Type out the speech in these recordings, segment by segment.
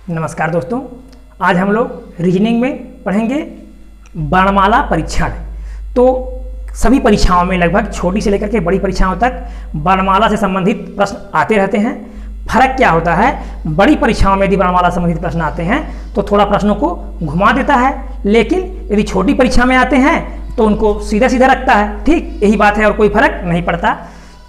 नमस्कार दोस्तों, आज हम लोग रीजनिंग में पढ़ेंगे वर्णमाला परीक्षण। तो सभी परीक्षाओं में लगभग छोटी से लेकर के बड़ी परीक्षाओं तक वर्णमाला से संबंधित प्रश्न आते रहते हैं। फर्क क्या होता है, बड़ी परीक्षाओं में यदि वर्णमाला से संबंधित प्रश्न आते हैं तो थोड़ा प्रश्नों को घुमा देता है, लेकिन यदि छोटी परीक्षा में आते हैं तो उनको सीधा सीधा रखता है। ठीक यही बात है और कोई फर्क नहीं पड़ता।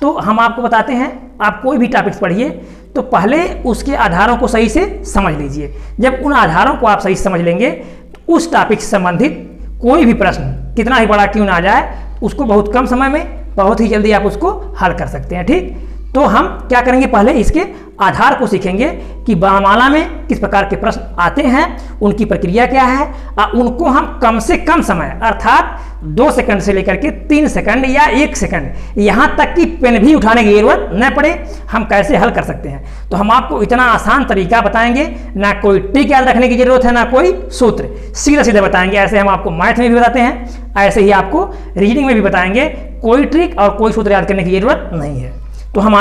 तो हम आपको बताते हैं, आप कोई भी टॉपिक्स पढ़िए तो पहले उसके आधारों को सही से समझ लीजिए। जब उन आधारों को आप सही से समझ लेंगे तो उस टॉपिक से संबंधित कोई भी प्रश्न कितना ही बड़ा क्यों ना आ जाए, उसको बहुत कम समय में बहुत ही जल्दी आप उसको हल कर सकते हैं। ठीक, तो हम क्या करेंगे, पहले इसके आधार को सीखेंगे कि वर्णमाला में किस प्रकार के प्रश्न आते हैं, उनकी प्रक्रिया क्या है, और उनको हम कम से कम समय अर्थात 2 सेकंड से लेकर के 3 सेकंड या 1 सेकंड यहाँ तक कि पेन भी उठाने की जरूरत न पड़े, हम कैसे हल कर सकते हैं। तो हम आपको इतना आसान तरीका बताएंगे, ना कोई ट्रिक याद रखने की जरूरत है, ना कोई सूत्र, सीधा सीधा बताएंगे। ऐसे हम आपको मैथ में भी बताते हैं, ऐसे ही आपको रीजनिंग में भी बताएंगे। कोई ट्रिक और कोई सूत्र याद करने की जरूरत नहीं है। तो हम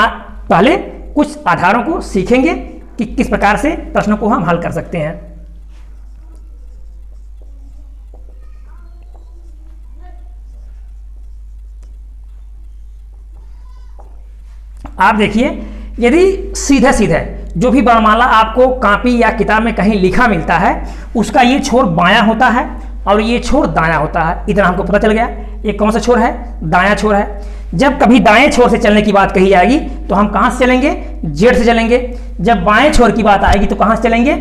पहले कुछ आधारों को सीखेंगे कि किस प्रकार से प्रश्नों को हम हल कर सकते हैं। आप देखिए, यदि सीधे सीधे जो भी वर्णमाला आपको कॉपी या किताब में कहीं लिखा मिलता है, उसका ये छोर बायां होता है और ये छोर दायां होता है। इतना हमको पता चल गया। ये कौन सा छोर है, दायां छोर है। जब कभी दाएं छोर से चलने की बात कही जाएगी तो हम कहां से चलेंगे, जेड से चलेंगे। जब बाएं छोर की बात आएगी तो कहां से चलेंगे,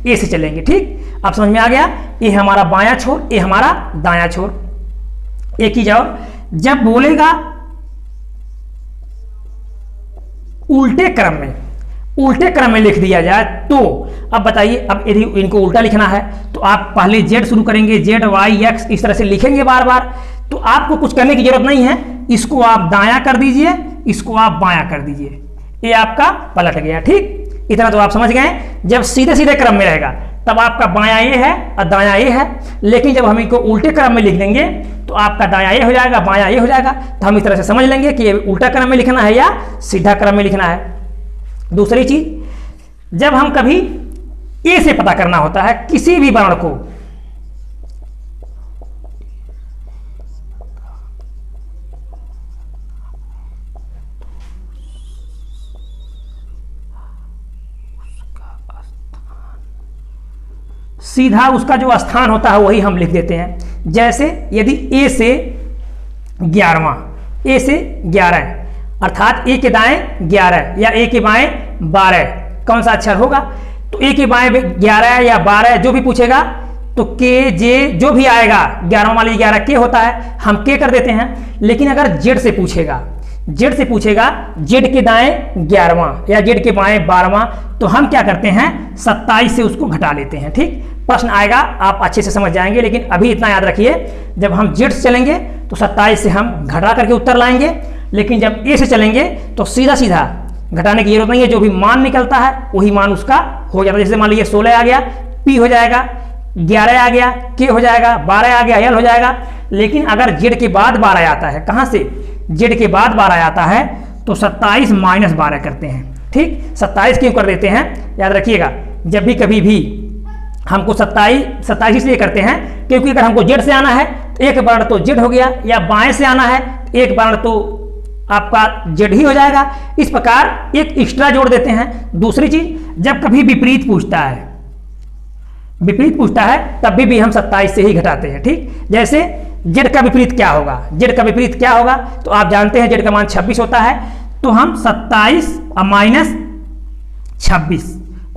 ए से चलेंगे। ठीक, अब समझ में आ गया। ये हमारा बायां छोर, ये हमारा दायां छोर। एक ही जाओ, जब बोलेगा उल्टे क्रम में लिख दिया जाए तो अब बताइए, अब यदि इनको उल्टा लिखना है तो आप पहले जेड शुरू करेंगे, जेड वाई एक्स इस तरह से लिखेंगे बार बार। तो आपको कुछ करने की जरूरत नहीं है, इसको आप दायां कर दीजिए, इसको आप बायां कर दीजिए, ये आपका पलट गया। ठीक, इतना तो आप समझ गए। जब सीधे सीधे क्रम में रहेगा तब आपका बायां ये है और दायां ये है, लेकिन जब हम इनको उल्टे क्रम में लिख देंगे तो आपका दायां ये हो जाएगा, बायां ये हो जाएगा। तो हम इस तरह से समझ लेंगे कि ये उल्टा क्रम में लिखना है या सीधा क्रम में लिखना है। दूसरी चीज, जब हम कभी ए से पता करना होता है किसी भी वर्ण को, सीधा उसका जो स्थान होता है वही हम लिख देते हैं। जैसे यदि ए से 11वां, ए से 11 अर्थात ए के दाएं 11 या ए के बाएं 12, कौन सा अक्षर होगा? तो ए के बाएं 11 या 12 जो भी पूछेगा तो के जे जो भी आएगा, 11वां वाली 11 के होता है, हम के कर देते हैं। लेकिन अगर जेड से पूछेगा, जेड के दाएं 11वां या जेड के बाएं 12वां, तो हम क्या करते हैं, 27 से उसको घटा लेते हैं। ठीक, प्रश्न आएगा आप अच्छे से समझ जाएंगे, लेकिन अभी इतना याद रखिए, जब हम जेड से चलेंगे तो 27 से हम घटा करके उत्तर लाएंगे, लेकिन जब ए से चलेंगे तो सीधा सीधा घटाने की जरूरत नहीं है। जो भी मान निकलता है वही मान उसका हो जाता है। जैसे मान लीजिए 16 आ गया, पी हो जाएगा, 11 आ गया, के हो जाएगा, 12 आ गया, एल हो जाएगा। लेकिन अगर जेड के बाद 12 आता है, कहां से, जेड के बाद 12 आता है, तो 27 माइनस 12 करते हैं। ठीक, 27 क्यों कर देते हैं, याद रखिएगा। जब भी कभी भी हमको 27 इसलिए करते हैं क्योंकि अगर हमको जेड से आना है तो एक वर्ण तो जेड हो गया, या बाएं से आना है एक वर्ण तो आपका जेड ही हो जाएगा। इस प्रकार एक एक्स्ट्रा जोड़ देते हैं। दूसरी चीज, जब कभी विपरीत पूछता है तब भी हम 27 से ही घटाते हैं। ठीक, जैसे जेड का विपरीत क्या होगा, तो आप जानते हैं जेड का मान 26 होता है, तो हम 27 माइनस 26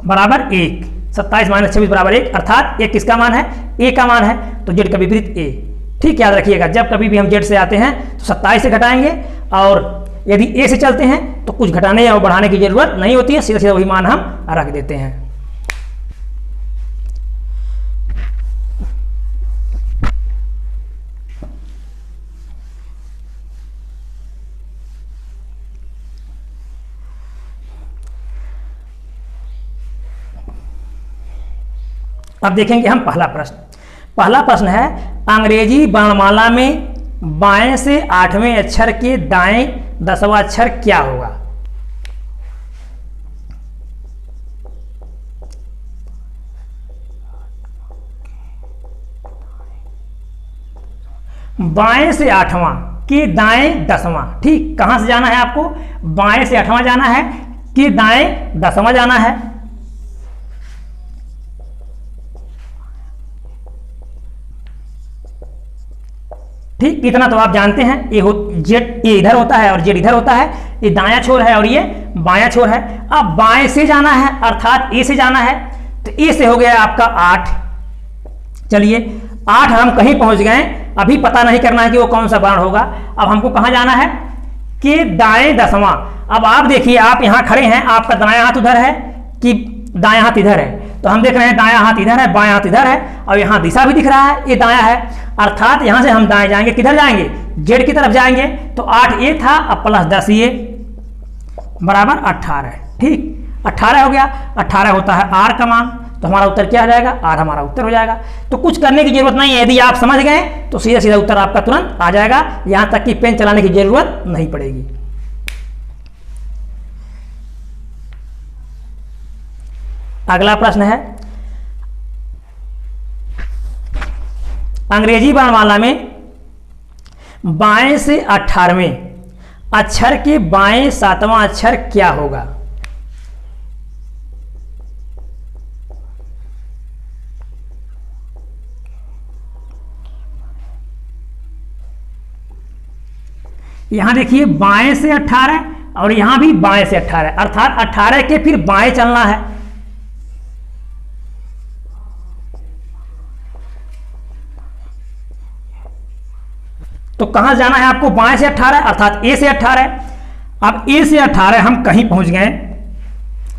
बराबर 1, 27 माइनस 26 बराबर 1, अर्थात एक किसका मान है, ए का मान है, तो जेड का विपरीत ए। ठीक, याद रखिएगा, जब कभी भी हम जेड से आते हैं तो 27 से घटाएंगे, और यदि ए से चलते हैं तो कुछ घटाने या बढ़ाने की जरूरत नहीं होती है, सीधा सीधा वही मान हम रख देते हैं। अब देखेंगे हम पहला प्रश्न है, अंग्रेजी वर्णमाला में बाएं से 8वें अक्षर के दाएं 10वां अक्षर क्या होगा? बाएं से 8वां के दाएं 10वां। ठीक, कहां से जाना है आपको? बाएं से 8वां जाना है कि दाएं 10वां जाना है। ठीक, इतना तो आप जानते हैं। जेड ये इधर होता है और जेड इधर होता है, ये दायां छोर है और ये बायां छोर है। अब बाएं से जाना है अर्थात ए से जाना है, तो ए से हो गया आपका 8। चलिए 8 हम कहीं पहुंच गए, अभी पता नहीं करना है कि वो कौन सा बाण होगा। अब हमको कहां जाना है? कि दाएं 10वां। अब आप देखिए, आप यहां खड़े हैं, आपका दायां हाथ उधर है कि दायां हाथ इधर है, तो हम देख रहे हैं दायां हाथ इधर है, बायां हाथ इधर है और यहां दिशा भी दिख रहा है, ये दायां है, अर्थात यहां से हम दाएं जाएंगे, किधर जाएंगे? जेड की तरफ जाएंगे। तो 8 ये था, अब प्लस 10 ये बराबर 18। ठीक, 18 हो गया। 18 होता है आर का मान, तो हमारा उत्तर क्या हो जाएगा? आर हमारा उत्तर हो जाएगा। तो कुछ करने की जरूरत नहीं है, यदि आप समझ गए तो सीधा सीधा उत्तर आपका तुरंत आ जाएगा, यहां तक कि पेन चलाने की जरूरत नहीं पड़ेगी। अगला प्रश्न है, अंग्रेजी वर्णमाला में बाएं से 18वें अक्षर के बाएं 7वां अक्षर क्या होगा? यहां देखिए बाएं से 18 और यहां भी बाएं से 18, अर्थात 18 के फिर बाएं चलना है। तो कहां जाना है आपको? बाएं से 18 अर्थात ए से 18। अब ए से 18 हम कहीं पहुंच गए,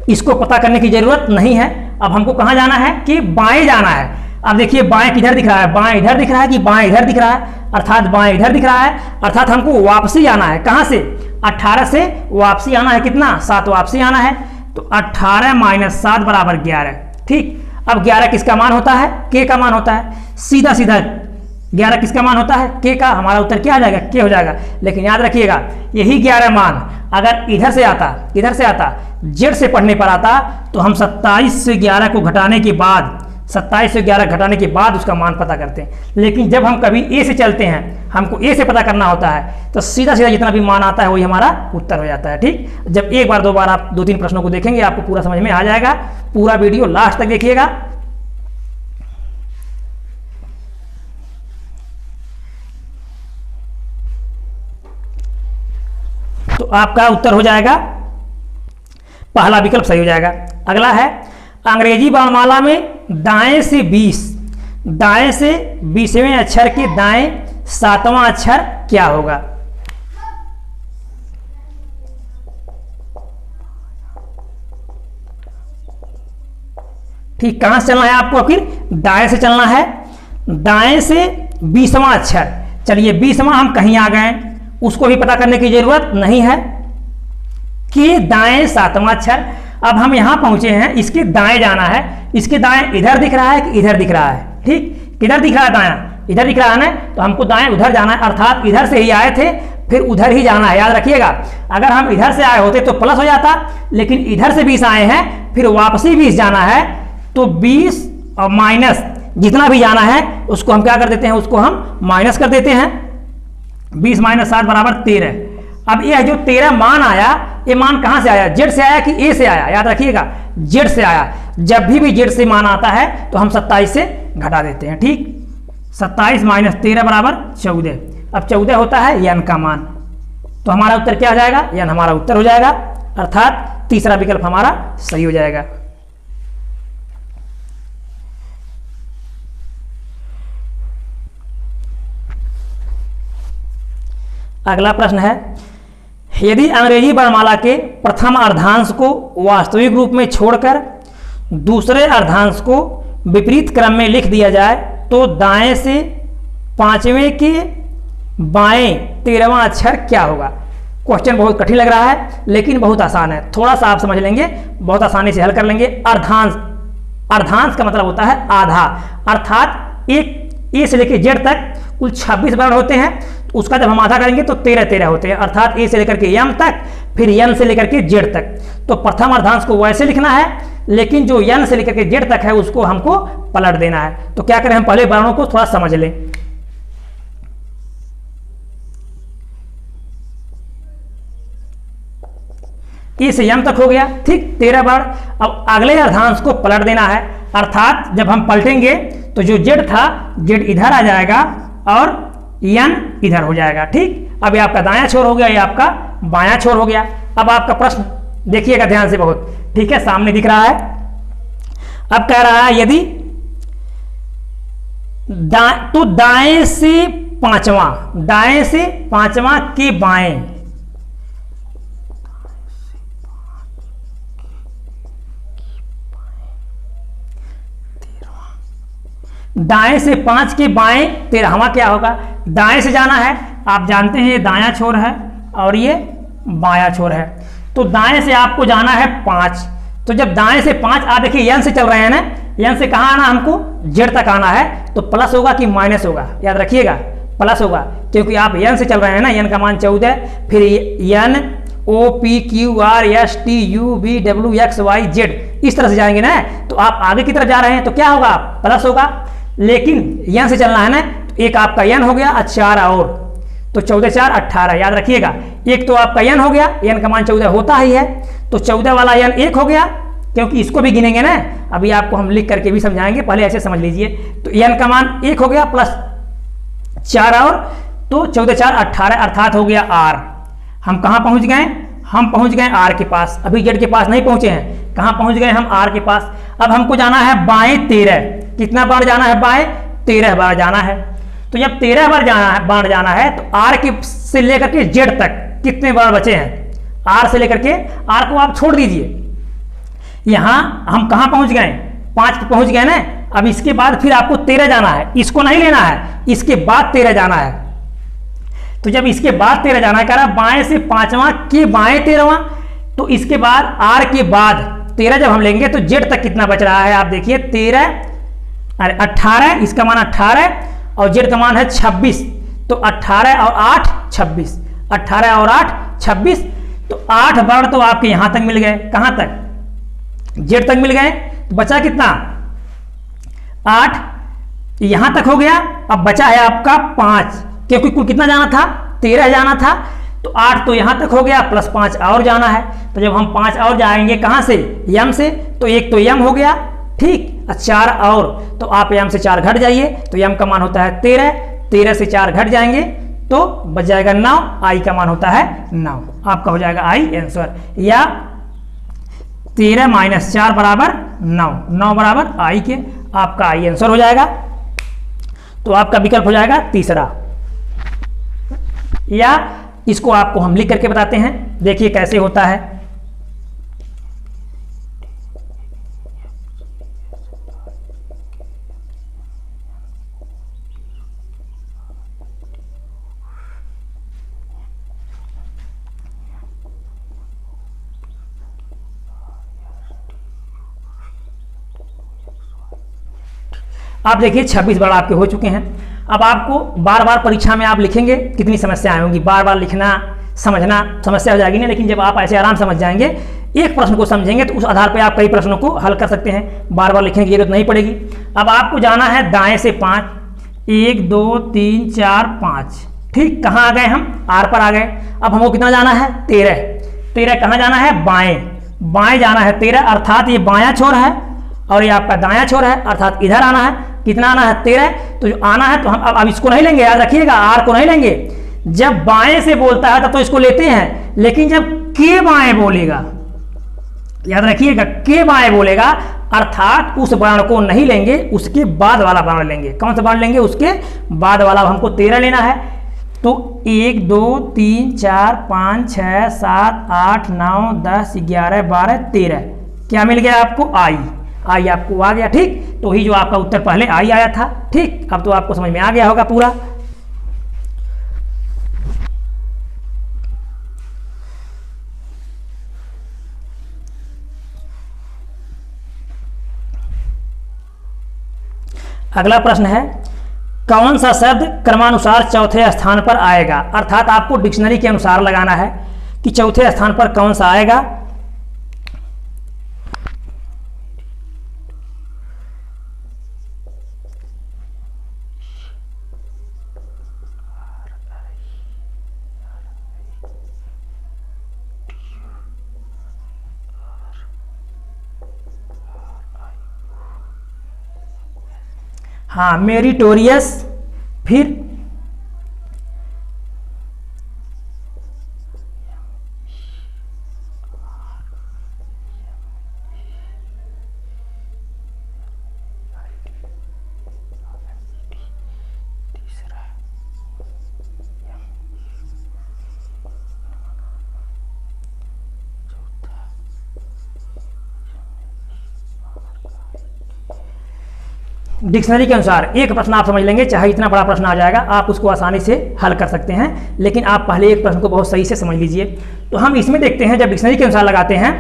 इसको पता करने की जरूरत नहीं है। अब हमको कहां जाना है? कि बाएं जाना है। अब देखिए बाएं किधर दिख रहा है? बाएं इधर दिख रहा है कि बाएं इधर दिख रहा है? अर्थात बाएं इधर दिख रहा है, अर्थात हमको वापसी आना है। कहां से? 18 से वापसी आना है। कितना? 7 वापसी आना है। तो 18 माइनस 7 बराबर 11। ठीक, अब 11 किसका मान होता है? के का मान होता है। सीधा सीधा 11 किसका मान होता है? के का। हमारा उत्तर क्या आ जाएगा? के हो जाएगा। लेकिन याद रखिएगा, यही 11 मान अगर इधर से आता जेड से पढ़ने पर आता, तो हम 27 से 11 को घटाने के बाद 27 से 11 घटाने के बाद उसका मान पता करते हैं। लेकिन जब हम कभी ए से चलते हैं, हमको ए से पता करना होता है, तो सीधा सीधा जितना भी मान आता है वही हमारा उत्तर हो जाता है। ठीक, जब एक बार 2 बार आप 2-3 प्रश्नों को देखेंगे आपको पूरा समझ में आ जाएगा। पूरा वीडियो लास्ट तक देखिएगा। तो आपका उत्तर हो जाएगा, पहला विकल्प सही हो जाएगा। अगला है, अंग्रेजी वर्णमाला में दाएं से 20वें अक्षर के दाएं 7वां अक्षर क्या होगा? ठीक, कहां से चलना है आपको? फिर दाएं से चलना है, दाएं से 20वां अक्षर। चलिए 20वां हम कहीं आ गए, उसको भी पता करने की जरूरत नहीं है कि दाएं 7वां अक्षर। अब हम यहां पहुंचे हैं, इसके दाएं जाना है। इसके दाएं इधर दिख रहा है कि इधर दिख रहा है? ठीक, किधर दिख रहा है? दायां इधर दिख रहा है ना, तो हमको दाएं उधर जाना है, अर्थात इधर से ही आए थे फिर उधर ही जाना है। याद रखिएगा, अगर हम इधर से आए होते तो प्लस हो जाता, लेकिन इधर से 20 आए हैं, फिर वापसी 20 जाना है, तो 20 और माइनस जितना भी जाना है उसको हम क्या कर देते हैं? उसको हम माइनस कर देते हैं। 20 माइनस 7 बराबर 13। अब यह जो 13 मान आया, ये मान कहां से आया? जेड से आया कि ए से आया? याद रखिएगा, जेड से आया। जब भी जेड से मान आता है तो हम 27 से घटा देते हैं। ठीक, 27 माइनस 13 बराबर 14। अब 14 होता है यन का मान, तो हमारा उत्तर क्या हो जाएगा? यन हमारा उत्तर हो जाएगा, अर्थात तीसरा विकल्प हमारा सही हो जाएगा। अगला प्रश्न है, यदि अंग्रेजी वर्णमाला के प्रथम अर्धांश को वास्तविक रूप में छोड़कर दूसरे अर्धांश को विपरीत क्रम में लिख दिया जाए तो दाएं से 5वें के बाएं 13वां अक्षर क्या होगा? क्वेश्चन बहुत कठिन लग रहा है लेकिन बहुत आसान है, थोड़ा सा आप समझ लेंगे, बहुत आसानी से हल कर लेंगे। अर्धांश का मतलब होता है आधा, अर्थात एक ए से लेकर जेड तक कुल 26 वर्ण होते हैं, तो उसका जब हम आधा करेंगे तो 13 होते हैं, अर्थात ए से लेकर के एम तक, फिर एन से लेकर के जेड तक। तो प्रथम अर्धांश को वैसे लिखना है, लेकिन जो एन से लेकर के जेड तक है उसको हमको पलट देना है। तो क्या करें, हम पहले वर्णों को थोड़ा समझ लें। ए से यम तक हो गया, ठीक 13 बार। अब अगले अर्धांश को पलट देना है, अर्थात जब हम पलटेंगे तो जो जेड था, जेड इधर आ जाएगा और एन इधर हो जाएगा, ठीक। अब ये आपका दायां छोर हो गया, ये आपका बायां छोर हो गया। अब आपका प्रश्न देखिएगा ध्यान से बहुत, ठीक है, सामने दिख रहा है। अब कह रहा है यदि तो दाएं से पांचवां के बाएं, दाएं से 5 के बाएं 13वां क्या होगा? दाएं से जाना है, आप जानते हैं ये दायां छोर है और ये बायां छोर है, तो दाएं से आपको जाना है 5। तो जब दाएं से 5 आप देखिए एन से चल रहे हैं ना, एन से कहाँ आना हमको? जेड तक आना है, तो प्लस होगा कि माइनस होगा? याद रखिएगा प्लस होगा, क्योंकि आप एन से चल रहे हैं ना, एन का मान 14, फिर N O P Q R S T U V W X Y Z इस तरह से जाएंगे ना, तो आप आगे की तरफ जा रहे हैं तो क्या होगा? प्लस होगा। लेकिन एन से चलना है ना, तो एक आपका एन हो गया, 4 और, तो 14 4 18, याद रखिएगा। एक तो आपका एन हो गया, एन का मान 14 होता ही है, तो 14 वाला एन 1 हो गया, क्योंकि इसको भी गिनेंगे ना, अभी आपको हम लिख करके भी समझाएंगे, पहले ऐसे समझ लीजिए। तो एन का मान 1 हो गया प्लस 4 और, तो 14 4 18 अर्थात हो गया आर। हम कहाँ पहुंच गए? हम पहुंच गए आर के पास, अभी जेड के पास नहीं पहुंचे हैं। कहाँ पहुंच गए हम? आर के पास। अब हमको जाना है बाएं 13, कितना बार जाना है? बाएं 13 बार जाना है। तो जब 13 बार जाना है तो आर के से लेकर के जेड तक कितने बार बचे हैं? आर से लेकर के, आर को आप छोड़ दीजिए, यहां हम कहां पहुंच गए? 5 पे पहुंच गए ना। अब इसके बाद फिर आपको 13 जाना है, इसको नहीं लेना है, इसके बाद 13 जाना है। तो जब इसके बाद 13 जाना है, कह रहा बाएं से 5वां के बाएं 13वां, तो इसके बाद आर के बाद 13 जब हम लेंगे तो जेड तक कितना बच रहा है? आप देखिए 18, इसका मान 18 और जेड का मान है 26, तो 18 और 8 26, 18 और 8 26, तो 8 बार तो आपके यहां तक मिल गए। कहां तक? जेड तक मिल गए। तो बचा कितना? 8 यहां तक हो गया। अब बचा है आपका 5, क्योंकि कुल कितना जाना था? 13 जाना था, तो 8 तो यहां तक हो गया, प्लस 5 और जाना है। तो जब हम 5 और जाएंगे कहां से? यम से, तो एक तो यम हो गया, ठीक, 4 और, तो आप यम से 4 घट जाइए, तो यम का मान होता है 13, 13 से 4 घट जाएंगे तो बच जाएगा 9, आई का मान होता है 9, आपका हो जाएगा आई आंसर। या 13 - 4 बराबर 9, 9 बराबर आई के, आपका आई आंसर हो जाएगा। तो आपका विकल्प हो जाएगा तीसरा। या इसको आपको हम लिख करके बताते हैं, देखिए कैसे होता है। आप देखिए 26 बार आपके हो चुके हैं। अब आपको बार बार परीक्षा में आप लिखेंगे, कितनी समस्याएं होंगी, बार बार लिखना समझना समस्या हो जाएगी ना, लेकिन जब आप ऐसे आराम समझ जाएंगे, एक प्रश्न को समझेंगे तो उस आधार पर आप कई प्रश्नों को हल कर सकते हैं, बार बार लिखने की जरूरत नहीं पड़ेगी। अब आपको जाना है दाएं से 5, 1 2 3 4 5, ठीक, कहाँ आ गए हम? आर पर आ गए। अब हमको कितना जाना है? 13, 13 कहाँ जाना है? बाएं, बाएं जाना है 13, अर्थात ये बायां छोर है और ये आपका दायां छोर है, अर्थात इधर आना है। कितना आना है? 13, तो जो आना है तो हम अब इसको नहीं लेंगे, याद रखिएगा आर को नहीं लेंगे। जब बाएं से बोलता है तब तो इसको लेते हैं, लेकिन जब के बाएं बोलेगा, याद रखिएगा के बाएं बोलेगा, अर्थात उस बाण को नहीं लेंगे, उसके बाद वाला बाण लेंगे। कौन सा बाण लेंगे? उसके बाद वाला। हमको 13 लेना है, तो 1 2 3 4 5 6 7 8 9 10 11 12 13, क्या मिल गया आपको? आई, आई आपको आ गया, ठीक। तो ही जो आपका उत्तर पहले आई आया था, ठीक। अब तो आपको समझ में आ गया होगा पूरा। अगला प्रश्न है, कौन सा शब्द क्रमानुसार चौथे स्थान पर आएगा? अर्थात आपको डिक्शनरी के अनुसार लगाना है कि चौथे स्थान पर कौन सा आएगा। हाँ, मेरिटोरियस, फिर डिक्शनरी के अनुसार एक प्रश्न आप समझ लेंगे, चाहे इतना बड़ा प्रश्न आ जाएगा आप उसको आसानी से हल कर सकते हैं, लेकिन आप पहले एक प्रश्न को बहुत सही से समझ लीजिए। तो हम इसमें देखते हैं, जब डिक्शनरी के अनुसार लगाते हैं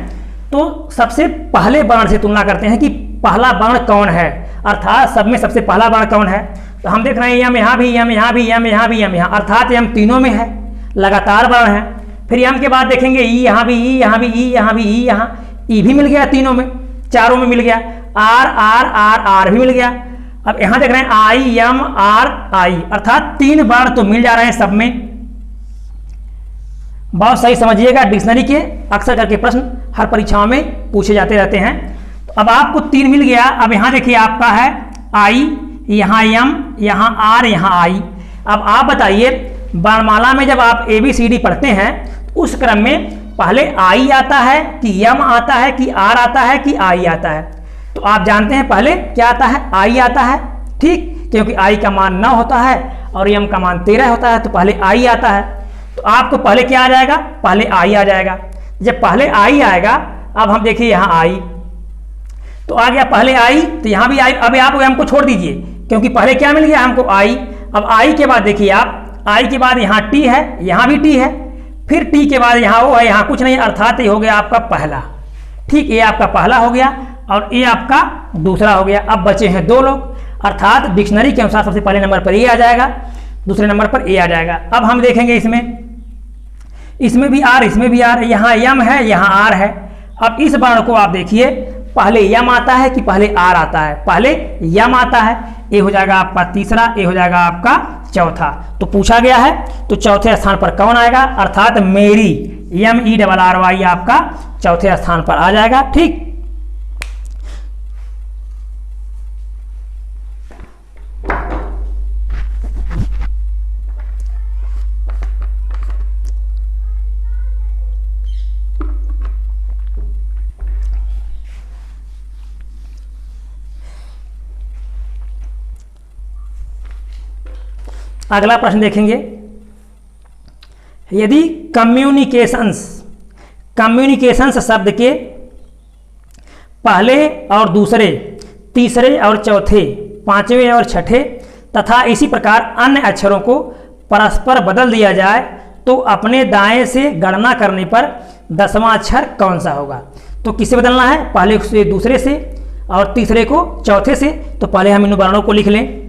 तो सबसे पहले वर्ण से तुलना करते हैं कि पहला वर्ण कौन है, अर्थात सब में सबसे पहला वर्ण कौन है। तो हम देख रहे हैं यम यहाँ भी, यम यहाँ भी, यम यहाँ भी, यम यहाँ, अर्थात यम तीनों में है, लगातार वर्ण है। फिर यम के बाद देखेंगे ई यहाँ भी, ई यहाँ भी, ई यहाँ भी, ई यहाँ, ई भी मिल गया तीनों में, चारों में मिल गया, आर आर आर आर भी मिल गया। अब यहां देख रहे हैं आई एम आर आई, अर्थात तीन वर्ण तो मिल जा रहे हैं सब में। बहुत सही समझिएगा, डिक्शनरी के अक्सर करके प्रश्न हर परीक्षाओं में पूछे जाते रहते हैं। तो अब आपको तीन मिल गया। अब यहां देखिए आपका है आई, यहां एम, यहां आर, यहां आई। अब आप बताइए, वर्णमाला में जब आप ABCD पढ़ते हैं तो उस क्रम में पहले आई आता है कि एम आता है कि आर आता है कि आई आता है। तो आप जानते हैं पहले क्या आता है, आई आता है, ठीक, क्योंकि आई का मान 9 होता है और एम का मान 13 होता है, तो पहले आई आता है। तो आपको पहले क्या आ जाएगा, पहले आई आ जाएगा। जब पहले आई आएगा, अब हम देखिए यहाँ आई तो आ गया, पहले आई तो यहाँ भी आई। अब आप एम को छोड़ दीजिए क्योंकि पहले क्या मिल गया हमको, आई। अब आई के बाद देखिए आप, आई के बाद यहाँ टी है, यहाँ भी टी है, फिर टी के बाद यहाँ ओ है, यहाँ कुछ नहीं, अर्थात ये हो गया आपका पहला, ठीक, ये आपका पहला हो गया और ये आपका दूसरा हो गया। अब बचे हैं दो लोग, अर्थात डिक्शनरी के अनुसार सबसे पहले नंबर पर ये आ जाएगा, दूसरे नंबर पर ए आ जाएगा। अब हम देखेंगे इसमें भी आर, इसमें भी आर, यहाँ यम है, यहाँ आर है। अब इस वर्ण को आप देखिए, पहले यम आता है कि पहले आर आता है, पहले यम आता है, ए हो जाएगा आपका तीसरा, ए हो जाएगा आपका चौथा। तो पूछा गया है तो चौथे स्थान पर कौन आएगा, अर्थात मेरी, MERRY आपका चौथे स्थान पर आ जाएगा, ठीक। अगला प्रश्न देखेंगे, यदि कम्युनिकेशंस शब्द के पहले और दूसरे, तीसरे और चौथे, पांचवें और छठे तथा इसी प्रकार अन्य अक्षरों को परस्पर बदल दिया जाए तो अपने दाएं से गणना करने पर 10वां अक्षर कौन सा होगा। तो किसे बदलना है, पहले से दूसरे से और तीसरे को चौथे से। तो पहले हम इन वर्णों को लिख लें,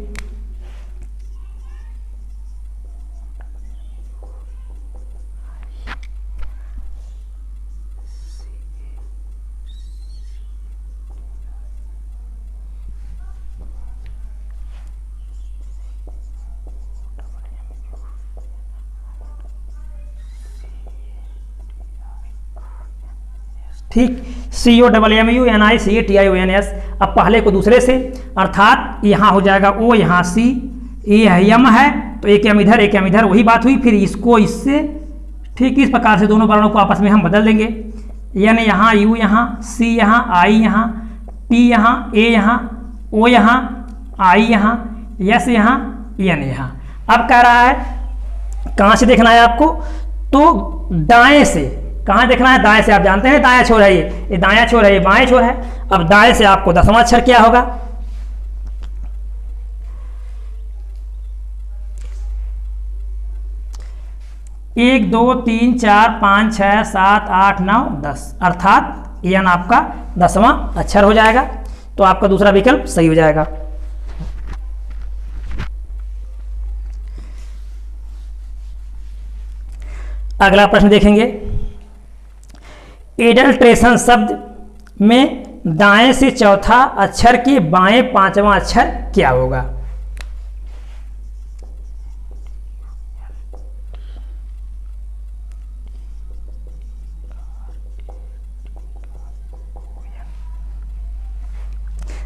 ठीक, COMMUNICATIONS। अब पहले को दूसरे से, अर्थात यहाँ हो जाएगा ओ, यहाँ सी, ये यम है तो एक यम इधर, एक यम इधर, वही बात हुई। फिर इसको इससे, ठीक इस प्रकार से दोनों वर्णों को आपस में हम बदल देंगे, एन यहाँ, यू यहाँ, सी यहाँ, आई यहाँ, टी यहाँ, ए यहाँ, ओ यहाँ, आई यहाँ, यस यहाँ, एन यहाँ। अब कह रहा है कहाँ से देखना है आपको, तो दाएं से। कहाँ देखना है, दाएं से। आप जानते हैं दायां छोर है, ये दायां छोर है, ये बाएं छोर है। अब दाएं से आपको 10वां अक्षर क्या होगा, 1 2 3 4 5 6 7 8 9 10, अर्थात एन आपका 10वां अक्षर हो जाएगा। तो आपका दूसरा विकल्प सही हो जाएगा। अगला प्रश्न देखेंगे, एडल्ट्रेशन शब्द में दाएं से चौथा अक्षर के बाएं पांचवां अक्षर क्या होगा।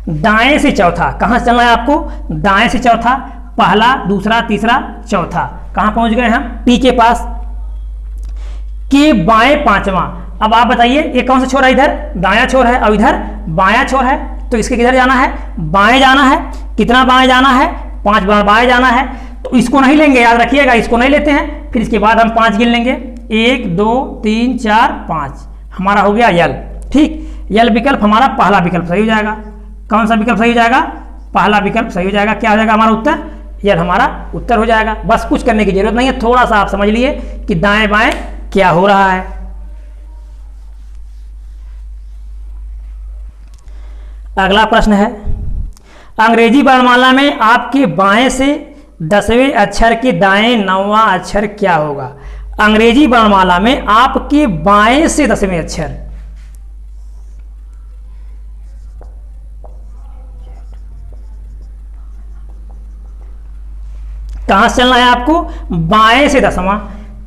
दाएं से चौथा, कहाँ से चलना है आपको, दाएं से चौथा, पहला, दूसरा, तीसरा, चौथा, कहाँ पहुंच गए हम, टी के पास। के बाएं पांचवा, अब आप बताइए ये कौन सा छोर है, इधर दायां छोर है और इधर बायां छोर है, तो इसके किधर जाना है, बाएं जाना है। कितना बाएं जाना है, 5 बार बाएं जाना है, तो इसको नहीं लेंगे, याद रखिएगा, इसको नहीं लेते हैं। फिर इसके बाद हम 5 गिन लेंगे, 1 2 3 4 5, हमारा हो गया यल। ठीक, यल विकल्प हमारा पहला विकल्प सही हो जाएगा। कौन सा विकल्प सही हो जाएगा, पहला विकल्प सही हो जाएगा। क्या हो जाएगा हमारा उत्तर, यल हमारा उत्तर हो जाएगा। बस कुछ करने की जरूरत नहीं है, थोड़ा सा आप समझ लिए कि दाएं बाएं क्या हो रहा है। अगला प्रश्न है, अंग्रेजी वर्णमाला में आपके बाएं से 10वें अक्षर के दाएं 9वां अक्षर क्या होगा। अंग्रेजी वर्णमाला में आपके बाएं से 10वें अक्षर, कहां से चलना है आपको, बाएं से 10वां।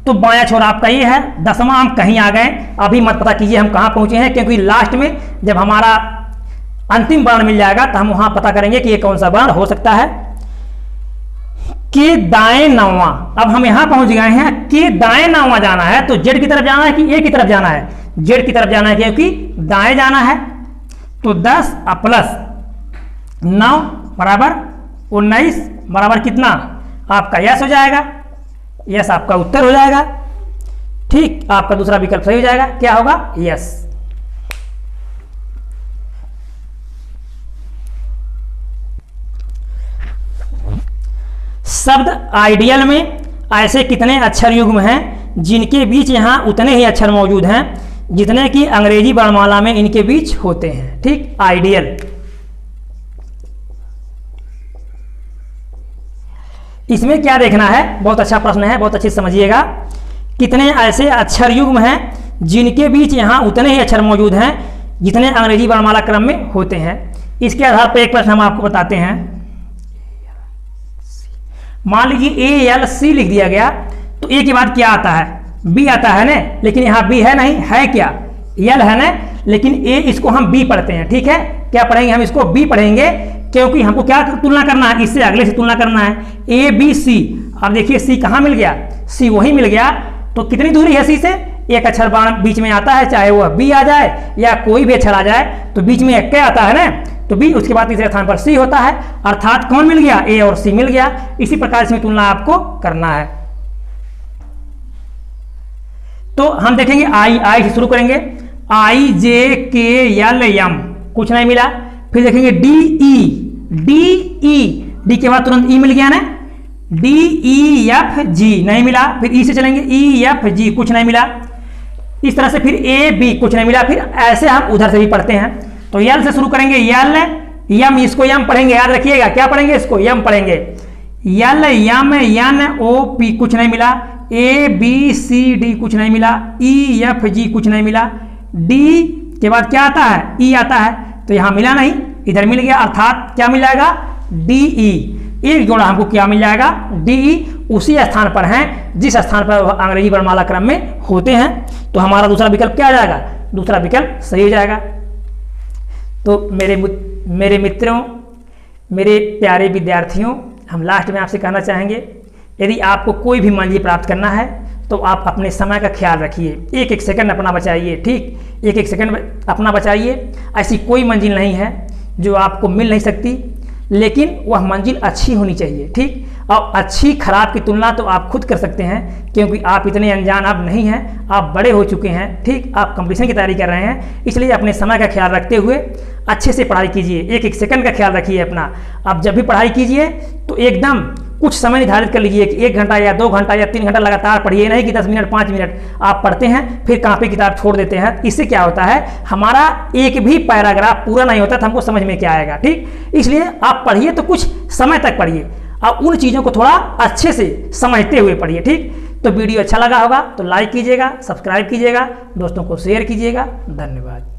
तो बायां छोर आपका ये है, 10वां हम कहीं आ गए, अभी मत पता कीजिए हम कहां पहुंचे हैं, क्योंकि लास्ट में जब हमारा अंतिम वर्ण मिल जाएगा तो हम वहां पता करेंगे कि ये कौन सा वर्ण हो सकता है। के दाएं 9वां, अब हम यहां पहुंच गए हैं, के दाएं 9वां जाना है, तो जेड की तरफ जाना है कि ए की तरफ जाना है, जेड की तरफ जाना है, क्योंकि दाएं जाना है। तो 10 प्लस 9 बराबर 19 बराबर कितना, आपका यस हो जाएगा, यस आपका उत्तर हो जाएगा। ठीक, आपका दूसरा विकल्प सही हो जाएगा, क्या होगा, यस। शब्द आइडियल में ऐसे कितने अक्षर युग्म हैं जिनके बीच यहां उतने ही अक्षर मौजूद हैं जितने कि अंग्रेजी वर्णमाला में इनके बीच होते हैं। ठीक, आइडियल, इसमें क्या देखना है, बहुत अच्छा प्रश्न है, बहुत अच्छे से समझिएगा। कितने ऐसे अक्षर युग्म हैं जिनके बीच यहां उतने ही अक्षर मौजूद हैं जितने अंग्रेजी वर्णमाला क्रम में होते हैं। इसके आधार पर एक प्रश्न हम आपको बताते हैं। मान लीजिए ए एल सी लिख दिया गया, तो ए के बाद क्या आता है, बी आता है ना, लेकिन यहाँ बी है नहीं, है क्या, एल है ना, लेकिन ए, इसको हम बी पढ़ते हैं। ठीक है, क्या पढ़ेंगे हम इसको, बी पढ़ेंगे, क्योंकि हमको क्या तुलना करना है, इससे अगले से तुलना करना है, ए बी सी। अब देखिए सी कहाँ मिल गया, सी वही मिल गया, तो कितनी दूरी है सी से, एक अक्षर बीच में आता है, चाहे वह बी आ जाए या कोई भी अक्षर आ जाए, तो बीच में एक आता है ना, तो बी, उसके बाद तीसरे स्थान पर सी होता है, अर्थात कौन मिल गया, ए और सी मिल गया। इसी प्रकार इसमें तुलना आपको करना है। तो हम देखेंगे आई से शुरू करेंगे, आई जे के एल एम, कुछ नहीं मिला। फिर देखेंगे डी ई के बाद तुरंत ई मिल गया ना, डी ई एफ जी नहीं मिला। फिर ई से चलेंगे, ई एफ जी, कुछ नहीं मिला। इस तरह से फिर ए बी, कुछ नहीं मिला। फिर ऐसे हम उधर से भी पढ़ते हैं। तो यल से शुरू करेंगे, यल यम, इसको यम पढ़ेंगे, याद रखिएगा, क्या पढ़ेंगे, इसको यम पढ़ेंगे। यल यम एन ओ पी, कुछ नहीं मिला। ए बी सी डी, कुछ नहीं मिला। ई एफ जी, कुछ नहीं मिला। डी के बाद क्या आता है, ई आता है, तो यहां मिला नहीं, इधर मिल गया, अर्थात क्या मिल जाएगा, डी ई। एक जोड़ा हमको क्या मिल जाएगा, डी ई, उसी स्थान पर हैं जिस स्थान पर अंग्रेजी वर्णमाला क्रम में होते हैं। तो हमारा दूसरा विकल्प क्या आ जाएगा, दूसरा विकल्प सही हो जाएगा। तो मेरे मित्रों, मेरे प्यारे विद्यार्थियों, हम लास्ट में आपसे कहना चाहेंगे, यदि आपको कोई भी मंजिल प्राप्त करना है तो आप अपने समय का ख्याल रखिए, एक एक सेकंड अपना बचाइए। ठीक, एक एक सेकंड अपना बचाइए। ऐसी कोई मंजिल नहीं है जो आपको मिल नहीं सकती, लेकिन वह मंजिल अच्छी होनी चाहिए। ठीक, और अच्छी खराब की तुलना तो आप खुद कर सकते हैं, क्योंकि आप इतने अनजान अब नहीं हैं, आप बड़े हो चुके हैं। ठीक, आप कंपटीशन की तैयारी कर रहे हैं, इसलिए अपने समय का ख्याल रखते हुए अच्छे से पढ़ाई कीजिए, एक एक सेकंड का ख्याल रखिए अपना। आप जब भी पढ़ाई कीजिए तो एकदम कुछ समय निर्धारित कर लीजिए कि 1 घंटा या 2 घंटा या 3 घंटा लगातार पढ़िए, नहीं कि 10 मिनट 5 मिनट आप पढ़ते हैं फिर कॉपी किताब छोड़ देते हैं। इससे क्या होता है, हमारा एक भी पैराग्राफ पूरा नहीं होता तो हमको समझ में क्या आएगा। ठीक, इसलिए आप पढ़िए तो कुछ समय तक पढ़िए और उन चीज़ों को थोड़ा अच्छे से समझते हुए पढ़िए। ठीक, तो वीडियो अच्छा लगा होगा तो लाइक कीजिएगा, सब्सक्राइब कीजिएगा, दोस्तों को शेयर कीजिएगा। धन्यवाद।